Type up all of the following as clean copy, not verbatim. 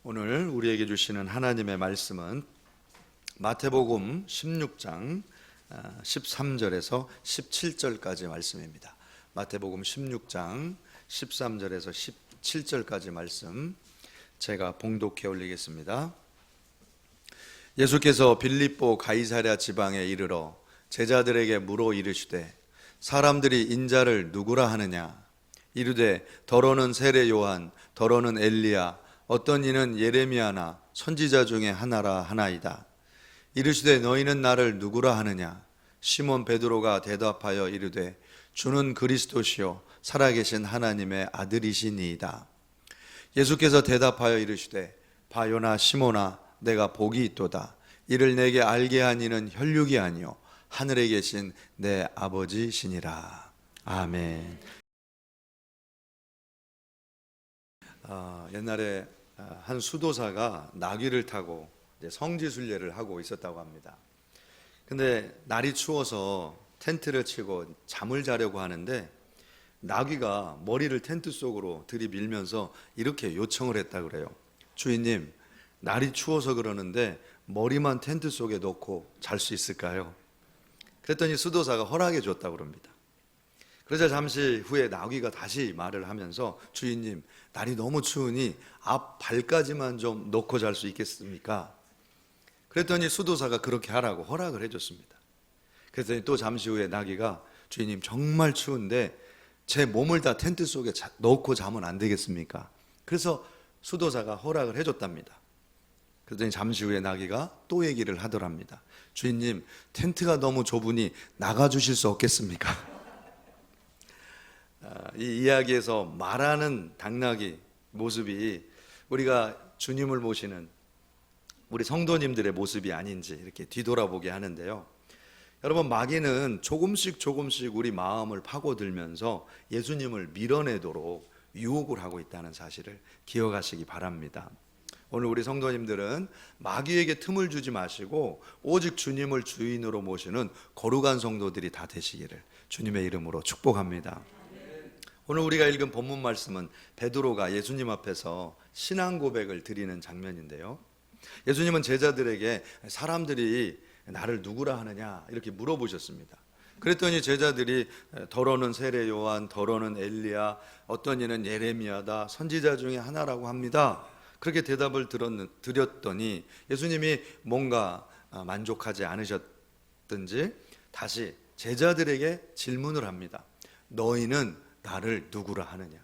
오늘 우리에게 주시는 하나님의 말씀은 마태복음 16장 13절에서 17절까지 말씀입니다. 마태복음 16장 13절에서 17절까지 말씀 제가 봉독해 올리겠습니다. 예수께서 빌립보 가이사랴 지방에 이르러 제자들에게 물어 이르시되 사람들이 인자를 누구라 하느냐? 이르되 더러는 세례 요한, 더러는 엘리야, 어떤 이는 예레미야나 선지자 중에 하나라 하나이다. 이르시되 너희는 나를 누구라 하느냐? 시몬 베드로가 대답하여 이르되 주는 그리스도시요 살아계신 하나님의 아들이시니이다. 예수께서 대답하여 이르시되 바요나 시몬아 내가 복이 있도다. 이를 내게 알게 한 이는 혈육이 아니요 하늘에 계신 내 아버지시니라. 아멘. 옛날에 한 수도사가 나귀를 타고 성지순례를 하고 있었다고 합니다. 근데 날이 추워서 텐트를 치고 잠을 자려고 하는데 나귀가 머리를 텐트 속으로 들이밀면서 이렇게 요청을 했다 그래요. 주인님, 날이 추워서 그러는데 머리만 텐트 속에 넣고 잘 수 있을까요? 그랬더니 수도사가 허락해 줬다고 그럽니다. 그러자 잠시 후에 나귀가 다시 말을 하면서 주인님, 날이 너무 추우니 앞 발까지만 좀 놓고 잘 수 있겠습니까? 그랬더니 수도사가 그렇게 하라고 허락을 해줬습니다. 그랬더니 또 잠시 후에 나귀가 주인님 정말 추운데 제 몸을 다 텐트 속에 넣고 자면 안 되겠습니까? 그래서 수도사가 허락을 해줬답니다. 그랬더니 잠시 후에 나귀가 또 얘기를 하더랍니다. 주인님, 텐트가 너무 좁으니 나가주실 수 없겠습니까? 이 이야기에서 말하는 당나귀 모습이 우리가 주님을 모시는 우리 성도님들의 모습이 아닌지 이렇게 뒤돌아보게 하는데요. 여러분, 마귀는 조금씩 우리 마음을 파고들면서 예수님을 밀어내도록 유혹을 하고 있다는 사실을 기억하시기 바랍니다. 오늘 우리 성도님들은 마귀에게 틈을 주지 마시고 오직 주님을 주인으로 모시는 거룩한 성도들이 다 되시기를 주님의 이름으로 축복합니다. 오늘 우리가 읽은 본문 말씀은 베드로가 예수님 앞에서 신앙 고백을 드리는 장면인데요. 예수님은 제자들에게 사람들이 나를 누구라 하느냐 이렇게 물어보셨습니다. 그랬더니 제자들이 더러는 세례 요한, 더러는 엘리야, 어떤 이는 예레미야다, 선지자 중에 하나라고 합니다. 그렇게 대답을 드렸더니 예수님이 뭔가 만족하지 않으셨든지 다시 제자들에게 질문을 합니다. 너희는 나를 누구라 하느냐?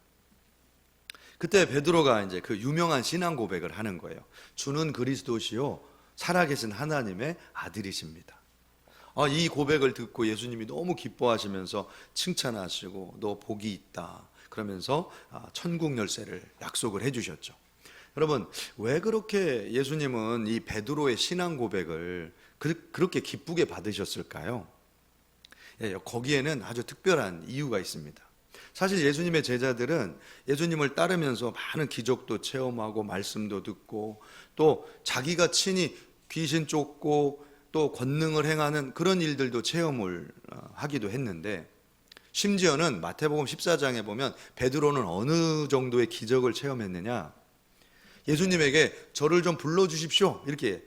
그때 베드로가 이제 그 유명한 신앙 고백을 하는 거예요. 주는 그리스도시요 살아계신 하나님의 아들이십니다. 이 고백을 듣고 예수님이 너무 기뻐하시면서 칭찬하시고 너 복이 있다 그러면서 천국 열쇠를 약속을 해주셨죠. 여러분, 왜 그렇게 예수님은 이 베드로의 신앙 고백을 그렇게 기쁘게 받으셨을까요? 거기에는 아주 특별한 이유가 있습니다. 사실 예수님의 제자들은 예수님을 따르면서 많은 기적도 체험하고 말씀도 듣고 또 자기가 친히 귀신 쫓고 또 권능을 행하는 그런 일들도 체험을 하기도 했는데 심지어는 마태복음 14장에 보면 베드로는 어느 정도의 기적을 체험했느냐? 예수님에게 저를 좀 불러주십시오 이렇게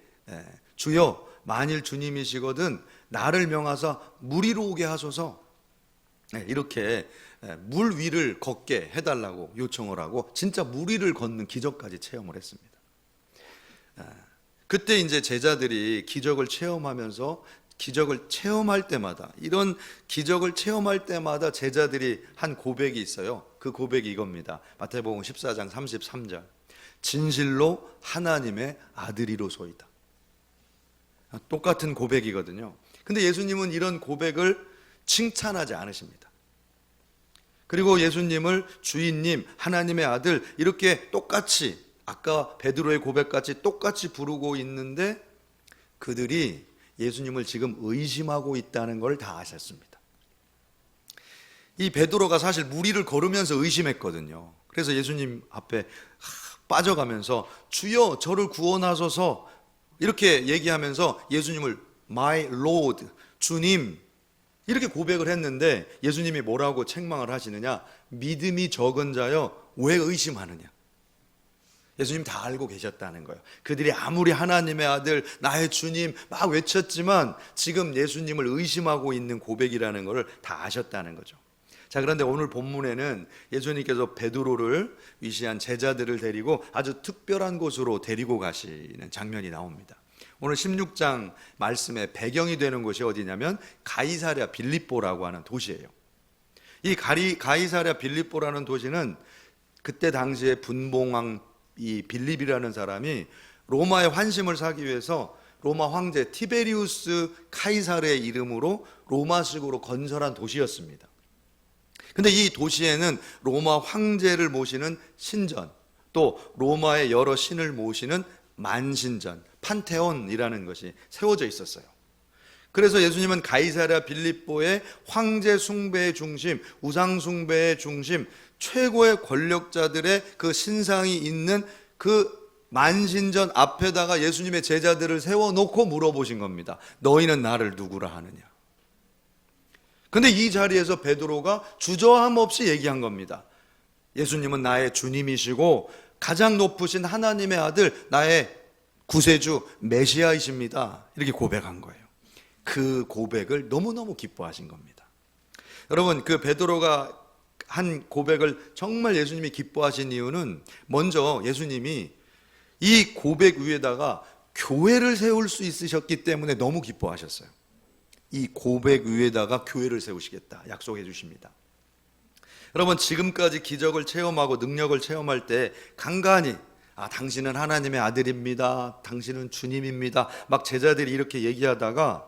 주여 만일 주님이시거든 나를 명하사 물 위로 오게 하소서 이렇게 물 위를 걷게 해달라고 요청을 하고 진짜 물 위를 걷는 기적까지 체험을 했습니다. 그때 이제 제자들이 기적을 체험하면서 기적을 체험할 때마다 이런 기적을 체험할 때마다 제자들이 한 고백이 있어요. 그 고백이 이겁니다. 마태복음 14장 33절 진실로 하나님의 아들이로소이다. 똑같은 고백이거든요. 근데 예수님은 이런 고백을 칭찬하지 않으십니다. 그리고 예수님을 주인님, 하나님의 아들 이렇게 똑같이 아까 베드로의 고백같이 똑같이 부르고 있는데 그들이 예수님을 지금 의심하고 있다는 걸 다 아셨습니다. 이 베드로가 사실 물 위를 걸으면서 의심했거든요. 그래서 예수님 앞에 빠져가면서 주여 저를 구원하소서 이렇게 얘기하면서 예수님을 My Lord, 주님 이렇게 고백을 했는데 예수님이 뭐라고 책망을 하시느냐? 믿음이 적은 자여 왜 의심하느냐? 예수님 다 알고 계셨다는 거예요. 그들이 아무리 하나님의 아들, 나의 주님 막 외쳤지만 지금 예수님을 의심하고 있는 고백이라는 것을 다 아셨다는 거죠. 자, 그런데 오늘 본문에는 예수님께서 베드로를 위시한 제자들을 데리고 아주 특별한 곳으로 데리고 가시는 장면이 나옵니다. 오늘 16장 말씀의 배경이 되는 곳이 어디냐면 가이사랴 빌립보라고 하는 도시예요. 이 가이사랴 빌립보라는 도시는 그때 당시에 분봉왕 이 빌립이라는 사람이 로마의 환심을 사기 위해서 로마 황제 티베리우스 카이사르의 이름으로 로마식으로 건설한 도시였습니다. 근데 이 도시에는 로마 황제를 모시는 신전, 또 로마의 여러 신을 모시는 만신전, 판테온이라는 것이 세워져 있었어요. 그래서 예수님은 가이사랴 빌립보의 황제 숭배의 중심, 우상 숭배의 중심, 최고의 권력자들의 그 신상이 있는 그 만신전 앞에다가 예수님의 제자들을 세워놓고 물어보신 겁니다. 너희는 나를 누구라 하느냐? 근데 이 자리에서 베드로가 주저함 없이 얘기한 겁니다. 예수님은 나의 주님이시고 가장 높으신 하나님의 아들, 나의 구세주 메시아이십니다. 이렇게 고백한 거예요. 그 고백을 너무너무 기뻐하신 겁니다. 여러분, 그 베드로가 한 고백을 정말 예수님이 기뻐하신 이유는 먼저 예수님이 이 고백 위에다가 교회를 세울 수 있으셨기 때문에 너무 기뻐하셨어요. 이 고백 위에다가 교회를 세우시겠다 약속해 주십니다. 여러분, 지금까지 기적을 체험하고 능력을 체험할 때 간간히 당신은 하나님의 아들입니다, 당신은 주님입니다 막 제자들이 이렇게 얘기하다가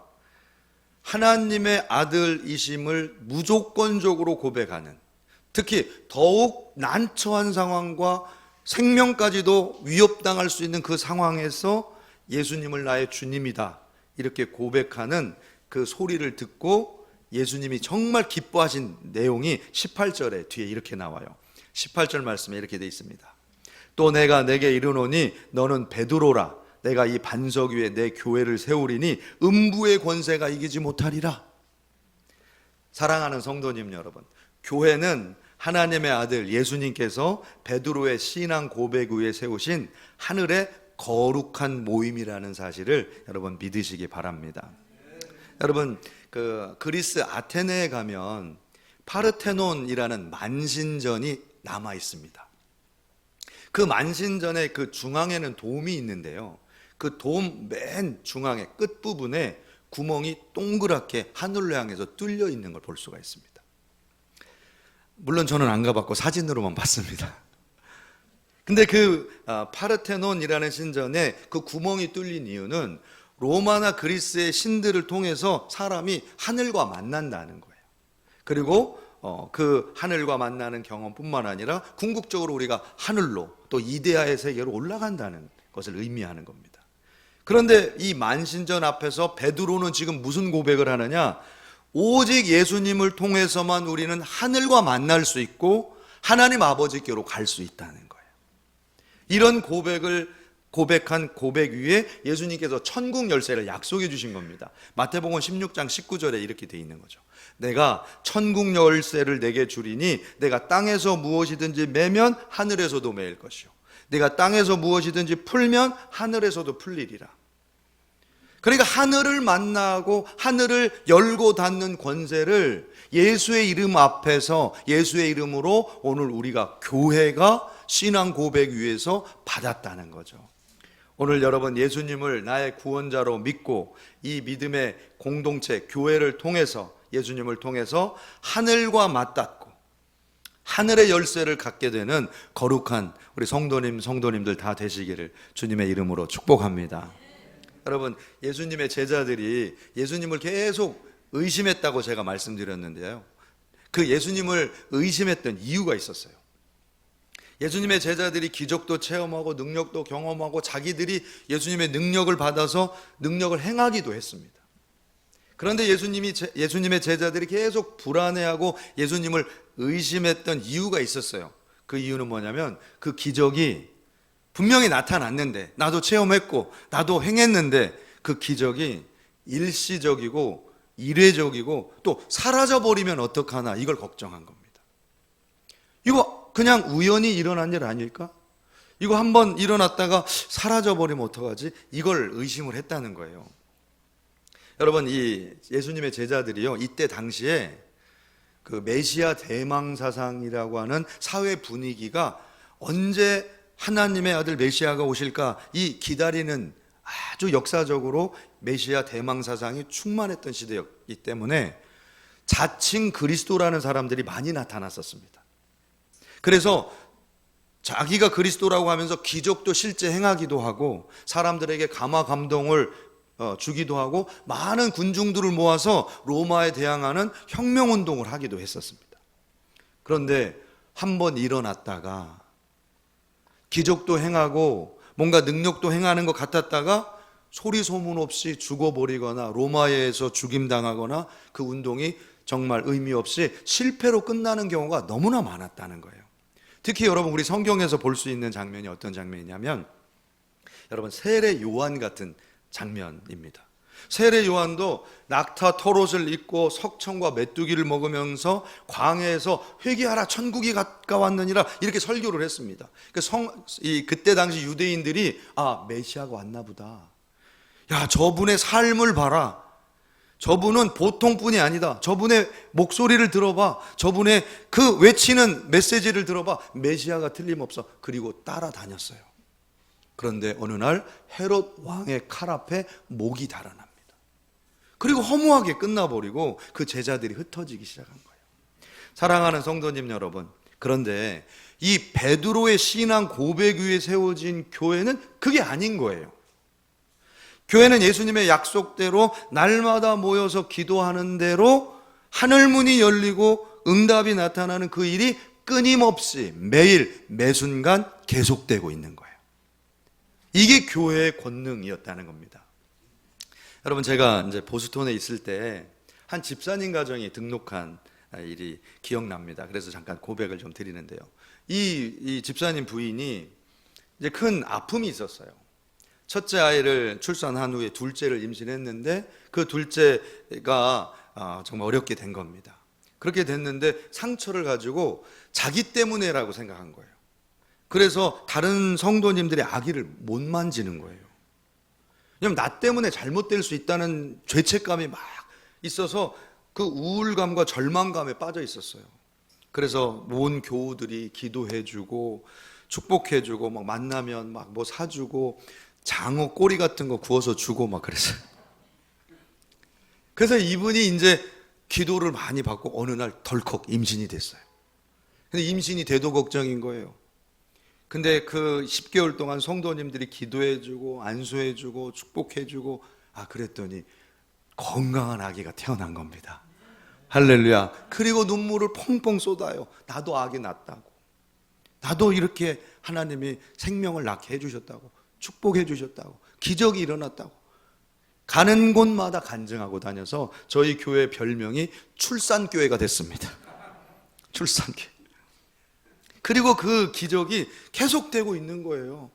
하나님의 아들이심을 무조건적으로 고백하는, 특히 더욱 난처한 상황과 생명까지도 위협당할 수 있는 그 상황에서 예수님을 나의 주님이다 이렇게 고백하는 그 소리를 듣고 예수님이 정말 기뻐하신 내용이 18절에 뒤에 이렇게 나와요. 18절 말씀에 이렇게 되어 있습니다. 또 내가 내게 이르노니 너는 베드로라. 내가 이 반석 위에 내 교회를 세우리니 음부의 권세가 이기지 못하리라. 사랑하는 성도님 여러분, 교회는 하나님의 아들 예수님께서 베드로의 신앙 고백 위에 세우신 하늘의 거룩한 모임이라는 사실을 여러분 믿으시기 바랍니다. 여러분, 그 그리스 아테네에 가면 파르테논이라는 만신전이 남아 있습니다. 그 만신전의 그 중앙에는 돔이 있는데요, 그 돔 맨 중앙의 끝부분에 구멍이 동그랗게 하늘로 향해서 뚫려 있는 걸 볼 수가 있습니다. 물론 저는 안 가봤고 사진으로만 봤습니다. 근데 그 파르테논이라는 신전에 그 구멍이 뚫린 이유는 로마나 그리스의 신들을 통해서 사람이 하늘과 만난다는 거예요. 그리고 그 하늘과 만나는 경험뿐만 아니라 궁극적으로 우리가 하늘로 또 이데아의 세계로 올라간다는 것을 의미하는 겁니다. 그런데 이 만신전 앞에서 베드로는 지금 무슨 고백을 하느냐? 오직 예수님을 통해서만 우리는 하늘과 만날 수 있고 하나님 아버지께로 갈 수 있다는 거예요. 이런 고백한 고백 위에 예수님께서 천국 열쇠를 약속해 주신 겁니다. 마태복음 16장 19절에 이렇게 돼 있는 거죠. 내가 천국 열쇠를 내게 주리니 내가 땅에서 무엇이든지 매면 하늘에서도 매일 것이요 내가 땅에서 무엇이든지 풀면 하늘에서도 풀리리라. 그러니까 하늘을 만나고 하늘을 열고 닫는 권세를 예수의 이름 앞에서 예수의 이름으로 오늘 우리가 교회가 신앙 고백 위에서 받았다는 거죠. 오늘 여러분 예수님을 나의 구원자로 믿고 이 믿음의 공동체 교회를 통해서 예수님을 통해서 하늘과 맞닿고 하늘의 열쇠를 갖게 되는 거룩한 우리 성도님들 다 되시기를 주님의 이름으로 축복합니다. 여러분, 예수님의 제자들이 예수님을 계속 의심했다고 제가 말씀드렸는데요, 그 예수님을 의심했던 이유가 있었어요. 예수님의 제자들이 기적도 체험하고 능력도 경험하고 자기들이 예수님의 능력을 받아서 능력을 행하기도 했습니다. 그런데 예수님의 제자들이 계속 불안해하고 예수님을 의심했던 이유가 있었어요. 그 이유는 뭐냐면 그 기적이 분명히 나타났는데, 나도 체험했고 나도 행했는데 그 기적이 일시적이고 일회적이고 또 사라져버리면 어떡하나, 이걸 걱정한 겁니다. 이거 그냥 우연히 일어난 일 아닐까? 이거 한번 일어났다가 사라져버리면 어떡하지? 이걸 의심을 했다는 거예요. 여러분, 이 예수님의 제자들이요, 이때 당시에 그 메시아 대망사상이라고 하는 사회 분위기가 언제 하나님의 아들 메시아가 오실까, 이 기다리는 아주 역사적으로 메시아 대망사상이 충만했던 시대였기 때문에 자칭 그리스도라는 사람들이 많이 나타났었습니다. 그래서 자기가 그리스도라고 하면서 기적도 실제 행하기도 하고 사람들에게 감화 감동을 주기도 하고 많은 군중들을 모아서 로마에 대항하는 혁명운동을 하기도 했었습니다. 그런데 한번 일어났다가 기적도 행하고 뭔가 능력도 행하는 것 같았다가 소리 소문 없이 죽어버리거나 로마에서 죽임당하거나 그 운동이 정말 의미 없이 실패로 끝나는 경우가 너무나 많았다는 거예요. 특히 여러분, 우리 성경에서 볼 수 있는 장면이 어떤 장면이냐면 여러분, 세례 요한 같은 장면입니다. 세례 요한도 낙타 털옷을 입고 석청과 메뚜기를 먹으면서 광야에서 회개하라 천국이 가까웠느니라 이렇게 설교를 했습니다. 그때 당시 유대인들이 메시아가 왔나 보다. 야, 저분의 삶을 봐라. 저분은 보통 분이 아니다. 저분의 목소리를 들어봐. 저분의 그 외치는 메시지를 들어봐. 메시아가 틀림없어. 그리고 따라다녔어요. 그런데 어느 날 헤롯 왕의 칼 앞에 목이 달아납니다. 그리고 허무하게 끝나버리고 그 제자들이 흩어지기 시작한 거예요. 사랑하는 성도님 여러분, 그런데 이 베드로의 신앙 고백 위에 세워진 교회는 그게 아닌 거예요. 교회는 예수님의 약속대로 날마다 모여서 기도하는 대로 하늘문이 열리고 응답이 나타나는 그 일이 끊임없이 매일 매순간 계속되고 있는 거예요. 이게 교회의 권능이었다는 겁니다. 여러분, 제가 이제 보스턴에 있을 때 한 집사님 가정이 등록한 일이 기억납니다. 그래서 잠깐 고백을 좀 드리는데요. 이 집사님 부인이 이제 큰 아픔이 있었어요. 첫째 아이를 출산한 후에 둘째를 임신했는데 그 둘째가 정말 어렵게 된 겁니다. 그렇게 됐는데 상처를 가지고 자기 때문에라고 생각한 거예요. 그래서 다른 성도님들이 아기를 못 만지는 거예요. 왜냐하면 나 때문에 잘못될 수 있다는 죄책감이 막 있어서 그 우울감과 절망감에 빠져 있었어요. 그래서 온 교우들이 기도해주고 축복해주고 막 만나면 막 뭐 사주고 장어 꼬리 같은 거 구워서 주고 막 그랬어요. 그래서 이분이 이제 기도를 많이 받고 어느 날 덜컥 임신이 됐어요. 근데 임신이 돼도 걱정인 거예요. 근데 그 10개월 동안 성도님들이 기도해주고 안수해주고 축복해주고 그랬더니 건강한 아기가 태어난 겁니다. 할렐루야. 그리고 눈물을 펑펑 쏟아요. 나도 아기 낳았다고. 나도 이렇게 하나님이 생명을 낳게 해주셨다고. 축복해 주셨다고. 기적이 일어났다고. 가는 곳마다 간증하고 다녀서 저희 교회 별명이 출산교회가 됐습니다. 출산교회. 그리고 그 기적이 계속되고 있는 거예요.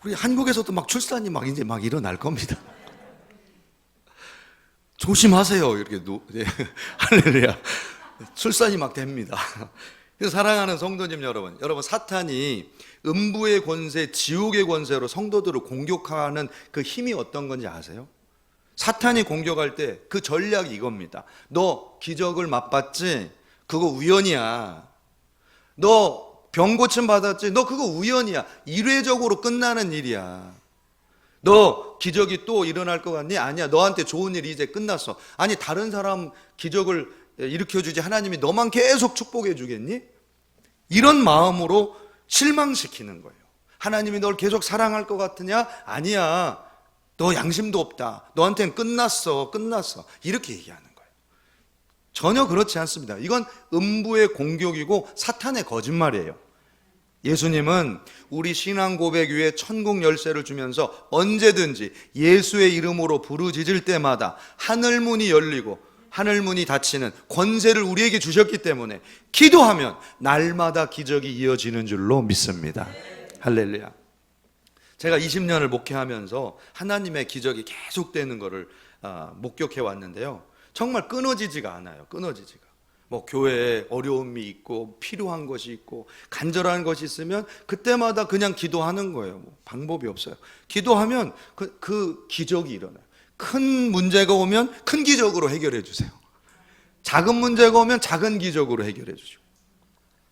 우리 한국에서도 막 출산이 막 이제 막 일어날 겁니다. 조심하세요. 이렇게 할렐루야. 출산이 막 됩니다. 그래서 사랑하는 성도님 여러분, 사탄이 음부의 권세, 지옥의 권세로 성도들을 공격하는 그 힘이 어떤 건지 아세요? 사탄이 공격할 때 그 전략이 이겁니다. 너 기적을 맛봤지? 그거 우연이야. 너 병 고침 받았지? 너 그거 우연이야. 일회적으로 끝나는 일이야. 너 기적이 또 일어날 것 같니? 아니야. 너한테 좋은 일이 이제 끝났어. 아니, 다른 사람 기적을 일으켜주지 하나님이 너만 계속 축복해 주겠니? 이런 마음으로 실망시키는 거예요. 하나님이 널 계속 사랑할 것 같으냐? 아니야. 너 양심도 없다. 너한테는 끝났어. 이렇게 얘기하는 거예요. 전혀 그렇지 않습니다. 이건 음부의 공격이고 사탄의 거짓말이에요. 예수님은 우리 신앙 고백 위에 천국 열쇠를 주면서 언제든지 예수의 이름으로 부르짖을 때마다 하늘문이 열리고 하늘문이 닫히는 권세를 우리에게 주셨기 때문에 기도하면 날마다 기적이 이어지는 줄로 믿습니다. 할렐루야. 제가 20년을 목회하면서 하나님의 기적이 계속되는 것을 목격해 왔는데요. 정말 끊어지지가 않아요. 끊어지지가. 뭐 교회에 어려움이 있고 필요한 것이 있고 간절한 것이 있으면 그때마다 그냥 기도하는 거예요. 뭐 방법이 없어요. 기도하면 그 기적이 일어나요. 큰 문제가 오면 큰 기적으로 해결해 주세요. 작은 문제가 오면 작은 기적으로 해결해 주시고.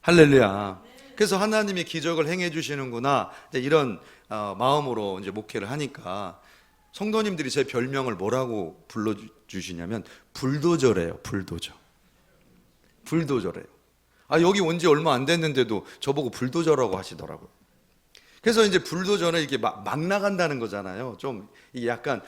할렐루야. 그래서 하나님이 기적을 행해 주시는구나, 이런 마음으로 이제 목회를 하니까 성도님들이 제 별명을 뭐라고 불러주시냐면 불도저래요. 불도저래요. 여기 온 지 얼마 안 됐는데도 저보고 불도저라고 하시더라고요. 그래서 이제 불도저는 이렇게 막 나간다는 거잖아요. 좀 이게 약간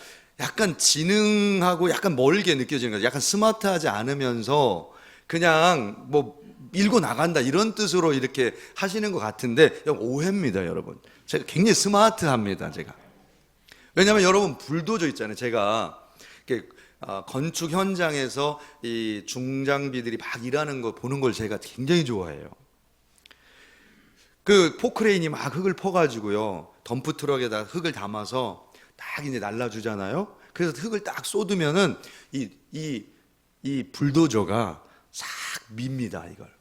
지능하고 약간 멀게 느껴지는 거죠. 약간 스마트하지 않으면서 그냥 뭐 밀고 나간다 이런 뜻으로 이렇게 하시는 것 같은데 오해입니다, 여러분. 제가 굉장히 스마트합니다, 제가. 왜냐하면 여러분 불도저 있잖아요. 제가 이렇게 건축 현장에서 이 중장비들이 막 일하는 거 보는 걸 제가 굉장히 좋아해요. 그 포크레인이 막 흙을 퍼가지고요, 덤프 트럭에다 흙을 담아서 딱 이제 날라주잖아요. 그래서 흙을 딱 쏟으면은 이 불도저가 싹 밉니다. 이걸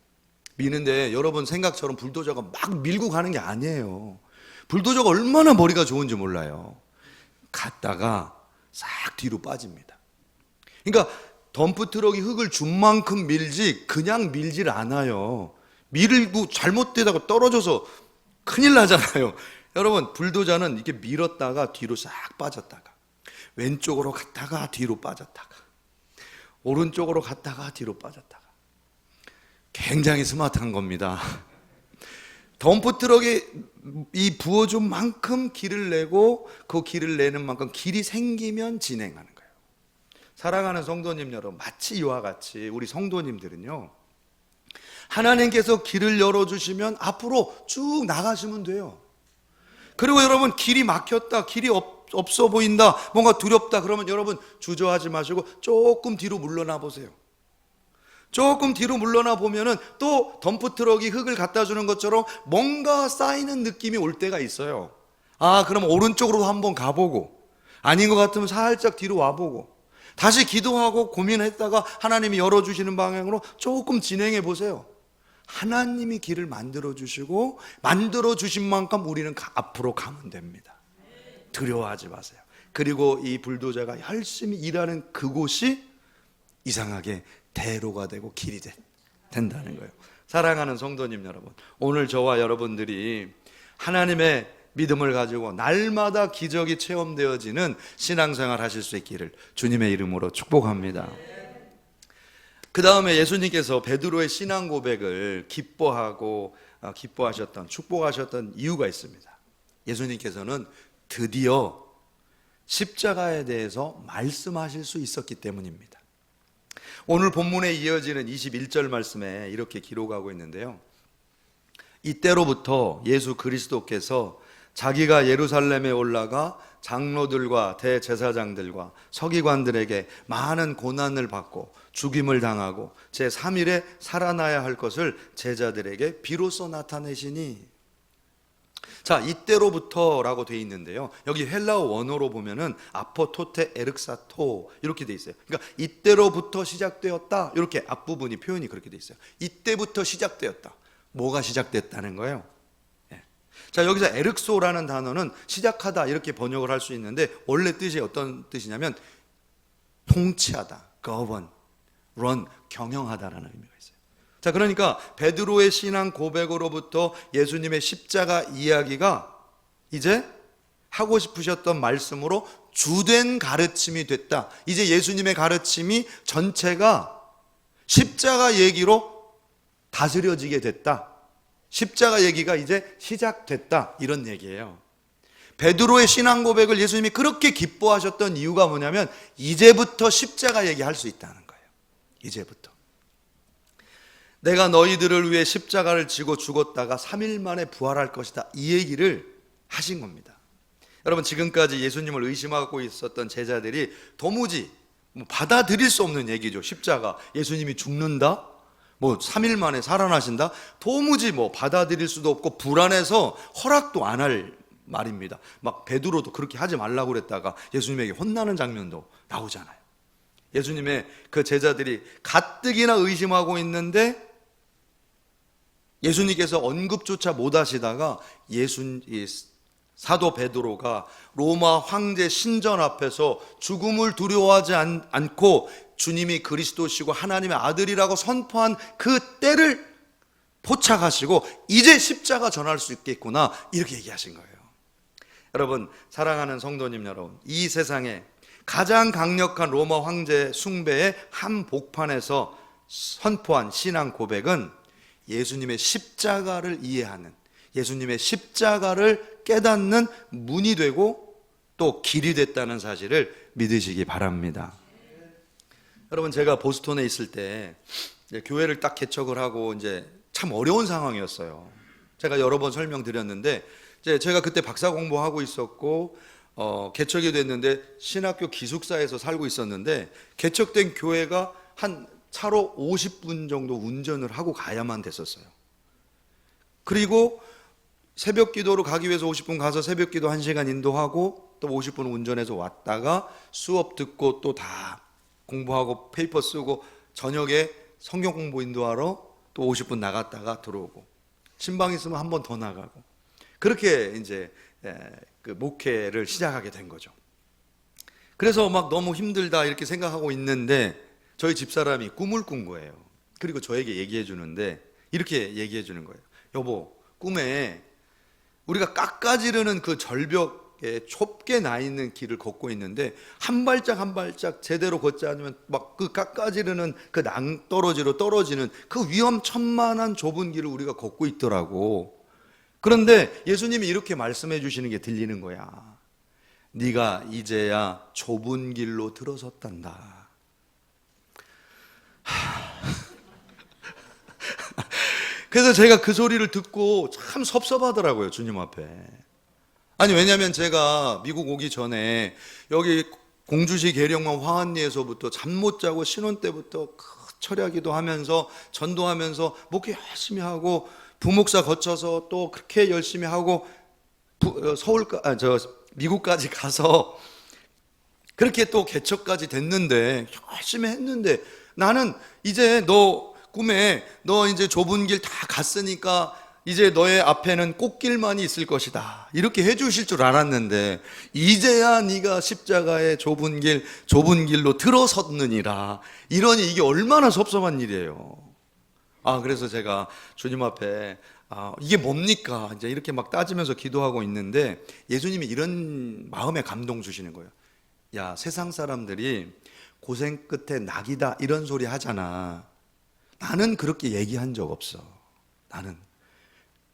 미는데 여러분 생각처럼 불도저가 막 밀고 가는 게 아니에요. 불도저가 얼마나 머리가 좋은지 몰라요. 갔다가 싹 뒤로 빠집니다. 그러니까 덤프 트럭이 흙을 준 만큼 밀지 그냥 밀질 않아요. 밀고 잘못되다가 떨어져서 큰일 나잖아요. 여러분 불도저는 이렇게 밀었다가 뒤로 싹 빠졌다가 왼쪽으로 갔다가 뒤로 빠졌다가 오른쪽으로 갔다가 뒤로 빠졌다가 굉장히 스마트한 겁니다. 덤프 트럭이 이 부어준 만큼 길을 내고 그 길을 내는 만큼 길이 생기면 진행하는 거예요. 사랑하는 성도님 여러분, 마치 이와 같이 우리 성도님들은요, 하나님께서 길을 열어주시면 앞으로 쭉 나가시면 돼요. 그리고 여러분 길이 막혔다, 길이 없어 보인다, 뭔가 두렵다 그러면 여러분 주저하지 마시고 조금 뒤로 물러나 보세요. 조금 뒤로 물러나 보면은 또 덤프 트럭이 흙을 갖다 주는 것처럼 뭔가 쌓이는 느낌이 올 때가 있어요. 그럼 오른쪽으로 한번 가보고, 아닌 것 같으면 살짝 뒤로 와보고, 다시 기도하고 고민했다가 하나님이 열어주시는 방향으로 조금 진행해 보세요. 하나님이 길을 만들어 주시고 만들어 주신 만큼 우리는 앞으로 가면 됩니다. 두려워하지 마세요. 그리고 이 불도저가 열심히 일하는 그곳이 이상하게 대로가 되고 길이 된다는 거예요. 사랑하는 성도님 여러분, 오늘 저와 여러분들이 하나님의 믿음을 가지고 날마다 기적이 체험되어지는 신앙생활 하실 수 있기를 주님의 이름으로 축복합니다. 그 다음에 예수님께서 베드로의 신앙 고백을 기뻐하셨던, 축복하셨던 이유가 있습니다. 예수님께서는 드디어 십자가에 대해서 말씀하실 수 있었기 때문입니다. 오늘 본문에 이어지는 21절 말씀에 이렇게 기록하고 있는데요, 이때로부터 예수 그리스도께서 자기가 예루살렘에 올라가 장로들과 대제사장들과 서기관들에게 많은 고난을 받고 죽임을 당하고 제3일에 살아나야 할 것을 제자들에게 비로소 나타내시니. 자, 이때로부터라고 되어 있는데요, 여기 헬라어 원어로 보면은 아포토테 에르사토 이렇게 되어 있어요. 그러니까 이때로부터 시작되었다, 이렇게 앞부분이 표현이 그렇게 되어 있어요. 이때부터 시작되었다. 뭐가 시작됐다는 거예요? 자, 여기서 에르소라는 단어는 시작하다 이렇게 번역을 할 수 있는데 원래 뜻이 어떤 뜻이냐면 통치하다, govern, run, 경영하다라는 의미가 있어요. 자, 그러니까 베드로의 신앙 고백으로부터 예수님의 십자가 이야기가 이제 하고 싶으셨던 말씀으로 주된 가르침이 됐다. 이제 예수님의 가르침이 전체가 십자가 얘기로 다스려지게 됐다. 십자가 얘기가 이제 시작됐다, 이런 얘기예요. 베드로의 신앙 고백을 예수님이 그렇게 기뻐하셨던 이유가 뭐냐면 이제부터 십자가 얘기할 수 있다는 거예요. 이제부터 내가 너희들을 위해 십자가를 지고 죽었다가 3일 만에 부활할 것이다, 이 얘기를 하신 겁니다. 여러분, 지금까지 예수님을 의심하고 있었던 제자들이 도무지 받아들일 수 없는 얘기죠. 십자가, 예수님이 죽는다, 3일 만에 살아나신다, 도무지 받아들일 수도 없고 불안해서 허락도 안 할 말입니다. 막 베드로도 그렇게 하지 말라고 그랬다가 예수님에게 혼나는 장면도 나오잖아요. 예수님의 그 제자들이 가뜩이나 의심하고 있는데 예수님께서 언급조차 못 하시다가 사도 베드로가 로마 황제 신전 앞에서 죽음을 두려워하지 않고 주님이 그리스도시고 하나님의 아들이라고 선포한 그 때를 포착하시고 이제 십자가 전할 수 있겠구나, 이렇게 얘기하신 거예요. 여러분, 사랑하는 성도님 여러분, 이 세상에 가장 강력한 로마 황제 숭배의 한복판에서 선포한 신앙 고백은 예수님의 십자가를 이해하는, 예수님의 십자가를 깨닫는 문이 되고 또 길이 됐다는 사실을 믿으시기 바랍니다. 여러분, 제가 보스턴에 있을 때 이제 교회를 딱 개척을 하고 이제 참 어려운 상황이었어요. 제가 여러 번 설명드렸는데 제가 그때 박사 공부하고 있었고 개척이 됐는데 신학교 기숙사에서 살고 있었는데 개척된 교회가 한 차로 50분 정도 운전을 하고 가야만 됐었어요. 그리고 새벽 기도로 가기 위해서 50분 가서 새벽 기도 1시간 인도하고 또 50분 운전해서 왔다가 수업 듣고 또 다 공부하고 페이퍼 쓰고 저녁에 성경 공부 인도하러 또 50분 나갔다가 들어오고 신방 있으면 한 번 더 나가고 그렇게 이제 그 목회를 시작하게 된 거죠. 그래서 막 너무 힘들다 이렇게 생각하고 있는데 저희 집사람이 꿈을 꾼 거예요. 그리고 저에게 얘기해 주는데 이렇게 얘기해 주는 거예요. 여보, 꿈에 우리가 깎아지르는 그 절벽에 좁게 나 있는 길을 걷고 있는데 한 발짝 한 발짝 제대로 걷지 않으면 막 그 깎아지르는 그 낭떠러지로 떨어지는 그 위험천만한 좁은 길을 우리가 걷고 있더라고. 그런데 예수님이 이렇게 말씀해 주시는 게 들리는 거야. 네가 이제야 좁은 길로 들어섰단다. 그래서 제가 그 소리를 듣고 참 섭섭하더라고요, 주님 앞에. 아니, 왜냐면 제가 미국 오기 전에 여기 공주시 계령만 화한리에서부터 잠 못 자고 신혼 때부터 철야기도 하면서 전도하면서 목회 열심히 하고 부목사 거쳐서 또 그렇게 열심히 하고 미국까지 가서 그렇게 또 개척까지 됐는데 열심히 했는데 나는 이제 너 꿈에 너 이제 좁은 길 다 갔으니까 이제 너의 앞에는 꽃길만이 있을 것이다 이렇게 해주실 줄 알았는데 이제야 네가 십자가의 좁은 길로 들어섰느니라. 이러니 이게 얼마나 섭섭한 일이에요. 그래서 제가 주님 앞에 이게 뭡니까? 이제 이렇게 막 따지면서 기도하고 있는데 예수님이 이런 마음에 감동 주시는 거예요. 야, 세상 사람들이 고생 끝에 낙이다 이런 소리 하잖아. 나는 그렇게 얘기한 적 없어. 나는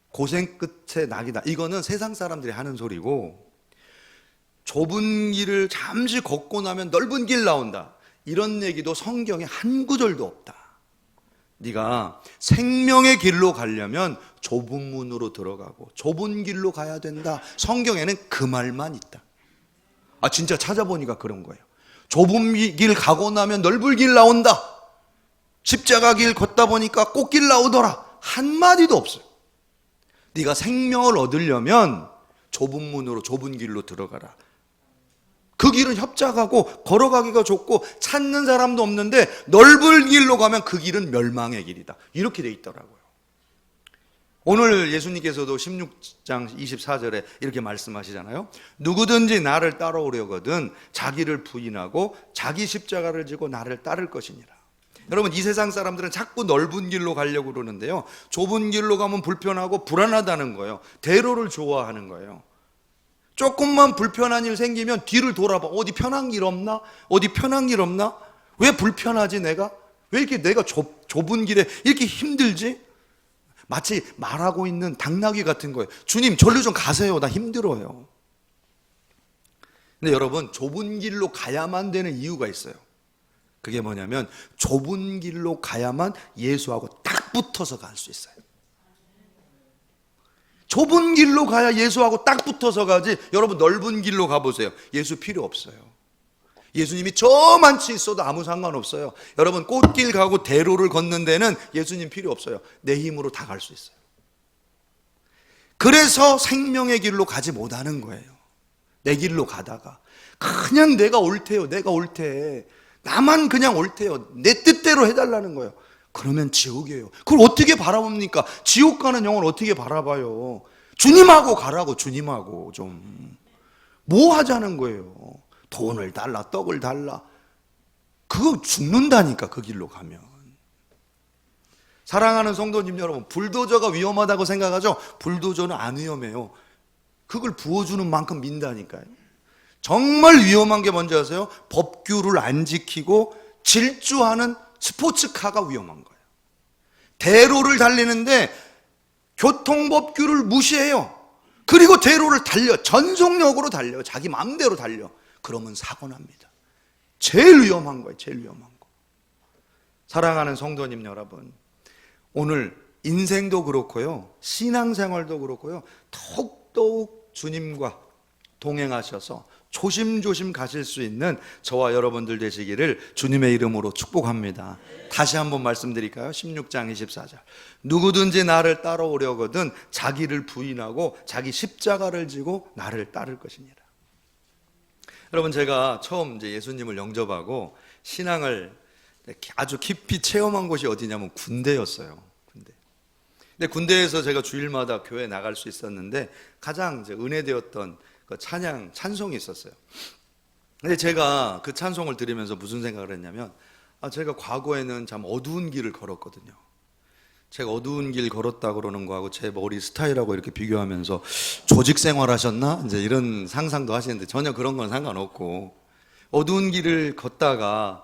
고생 끝에 낙이다. 이거는 세상 사람들이 하는 소리고 좁은 길을 잠시 걷고 나면 넓은 길 나온다. 이런 얘기도 성경에 한 구절도 없다. 네가 생명의 길로 가려면 좁은 문으로 들어가고 좁은 길로 가야 된다. 성경에는 그 말만 있다. 진짜 찾아보니까 그런 거예요. 좁은 길 가고 나면 넓은 길 나온다. 십자가 길 걷다 보니까 꽃길 나오더라. 한마디도 없어요. 네가 생명을 얻으려면 좁은 문으로 좁은 길로 들어가라. 그 길은 협착하고 걸어가기가 좋고 찾는 사람도 없는데 넓은 길로 가면 그 길은 멸망의 길이다. 이렇게 돼 있더라고요. 오늘 예수님께서도 16장 24절에 이렇게 말씀하시잖아요. 누구든지 나를 따라오려거든 자기를 부인하고 자기 십자가를 지고 나를 따를 것이니라. 여러분, 이 세상 사람들은 자꾸 넓은 길로 가려고 그러는데요, 좁은 길로 가면 불편하고 불안하다는 거예요. 대로를 좋아하는 거예요. 조금만 불편한 일 생기면 뒤를 돌아봐. 어디 편한 길 없나? 어디 편한 길 없나? 왜 불편하지 내가? 왜 이렇게 내가 좁은 길에 이렇게 힘들지? 마치 말하고 있는 당나귀 같은 거예요. 주님, 절로 좀 가세요. 나 힘들어요. 근데 여러분, 좁은 길로 가야만 되는 이유가 있어요. 그게 뭐냐면 좁은 길로 가야만 예수하고 딱 붙어서 갈 수 있어요. 좁은 길로 가야 예수하고 딱 붙어서 가지. 여러분, 넓은 길로 가보세요. 예수 필요 없어요. 예수님이 저만치 있어도 아무 상관없어요. 여러분, 꽃길 가고 대로를 걷는 데는 예수님 필요 없어요. 내 힘으로 다 갈 수 있어요. 그래서 생명의 길로 가지 못하는 거예요. 내 길로 가다가 그냥 내가 옳대요. 내가 옳대. 나만 그냥 옳대요. 내 뜻대로 해달라는 거예요. 그러면 지옥이에요. 그걸 어떻게 바라봅니까? 지옥 가는 영혼 어떻게 바라봐요? 주님하고 가라고. 주님하고 좀 뭐 하자는 거예요? 돈을 달라, 떡을 달라. 그거 죽는다니까, 그 길로 가면. 사랑하는 성도님 여러분, 불도저가 위험하다고 생각하죠? 불도저는 안 위험해요. 그걸 부어주는 만큼 민다니까요. 정말 위험한 게 뭔지 아세요? 법규를 안 지키고 질주하는 스포츠카가 위험한 거예요. 대로를 달리는데 교통법규를 무시해요. 그리고 대로를 달려, 전속력으로 달려요. 자기 마음대로 달려. 그러면 사고 납니다. 제일 위험한 거예요. 제일 위험한 거. 사랑하는 성도님 여러분, 오늘 인생도 그렇고요, 신앙생활도 그렇고요, 더욱더욱 주님과 동행하셔서 조심조심 가실 수 있는 저와 여러분들 되시기를 주님의 이름으로 축복합니다. 다시 한번 말씀드릴까요? 16장 24절. 누구든지 나를 따라오려거든 자기를 부인하고 자기 십자가를 지고 나를 따를 것이니라. 여러분, 제가 처음 이제 예수님을 영접하고 신앙을 아주 깊이 체험한 곳이 어디냐면 군대였어요. 근데 군대에서 제가 주일마다 교회 나갈 수 있었는데 가장 이제 은혜되었던 그 찬송이 있었어요. 근데 제가 그 찬송을 들으면서 무슨 생각을 했냐면, 제가 과거에는 참 어두운 길을 걸었거든요. 제가 어두운 길 걸었다 그러는 거하고 제 머리 스타일하고 이렇게 비교하면서 조직 생활 하셨나? 이제 이런 상상도 하시는데 전혀 그런 건 상관없고, 어두운 길을 걷다가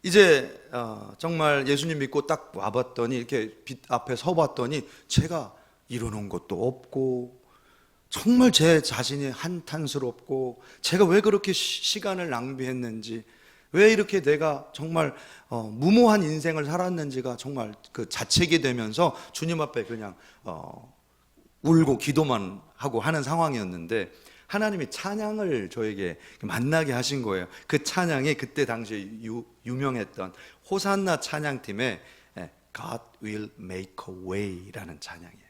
이제 정말 예수님 믿고 딱 와봤더니, 이렇게 빛 앞에 서봤더니 제가 이뤄놓은 것도 없고 정말 제 자신이 한탄스럽고, 제가 왜 그렇게 시간을 낭비했는지, 왜 이렇게 내가 정말 무모한 인생을 살았는지가 정말 그 자책이 되면서 주님 앞에 그냥 울고 기도만 하고 하는 상황이었는데, 하나님이 찬양을 저에게 만나게 하신 거예요. 그 찬양이 그때 당시에 유명했던 호산나 찬양팀의 God will make a way라는 찬양이에요.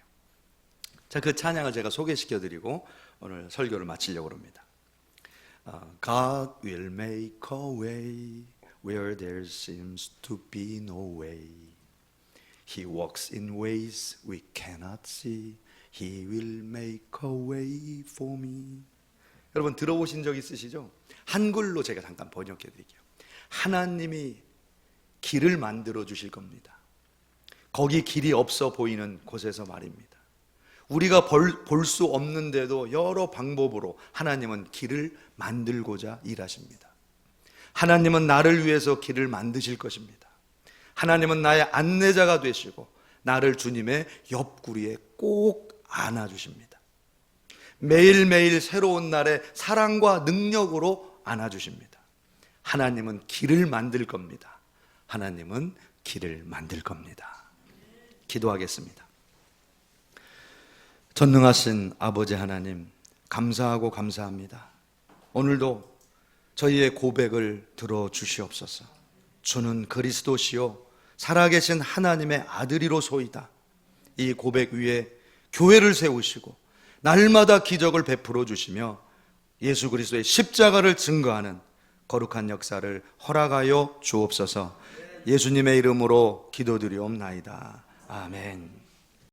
자, 그 찬양을 제가 소개시켜드리고 오늘 설교를 마치려고 합니다. God will make a way where there seems to be no way. He walks in ways we cannot see. He will make a way for me. 여러분 들어보신 적 있으시죠? 한글로 제가 잠깐 번역해 드릴게요. 하나님이 길을 만들어 주실 겁니다. 거기 길이 없어 보이는 곳에서 말입니다. 우리가 볼 수 없는데도 여러 방법으로 하나님은 길을 만들고자 일하십니다. 하나님은 나를 위해서 길을 만드실 것입니다. 하나님은 나의 안내자가 되시고 나를 주님의 옆구리에 꼭 안아주십니다. 매일매일 새로운 날에 사랑과 능력으로 안아주십니다. 하나님은 길을 만들 겁니다. 하나님은 길을 만들 겁니다. 기도하겠습니다. 전능하신 아버지 하나님, 감사하고 감사합니다. 오늘도 저희의 고백을 들어주시옵소서. 주는 그리스도시요 살아계신 하나님의 아들이로소이다. 이 고백 위에 교회를 세우시고 날마다 기적을 베풀어 주시며 예수 그리스도의 십자가를 증거하는 거룩한 역사를 허락하여 주옵소서. 예수님의 이름으로 기도드리옵나이다. 아멘.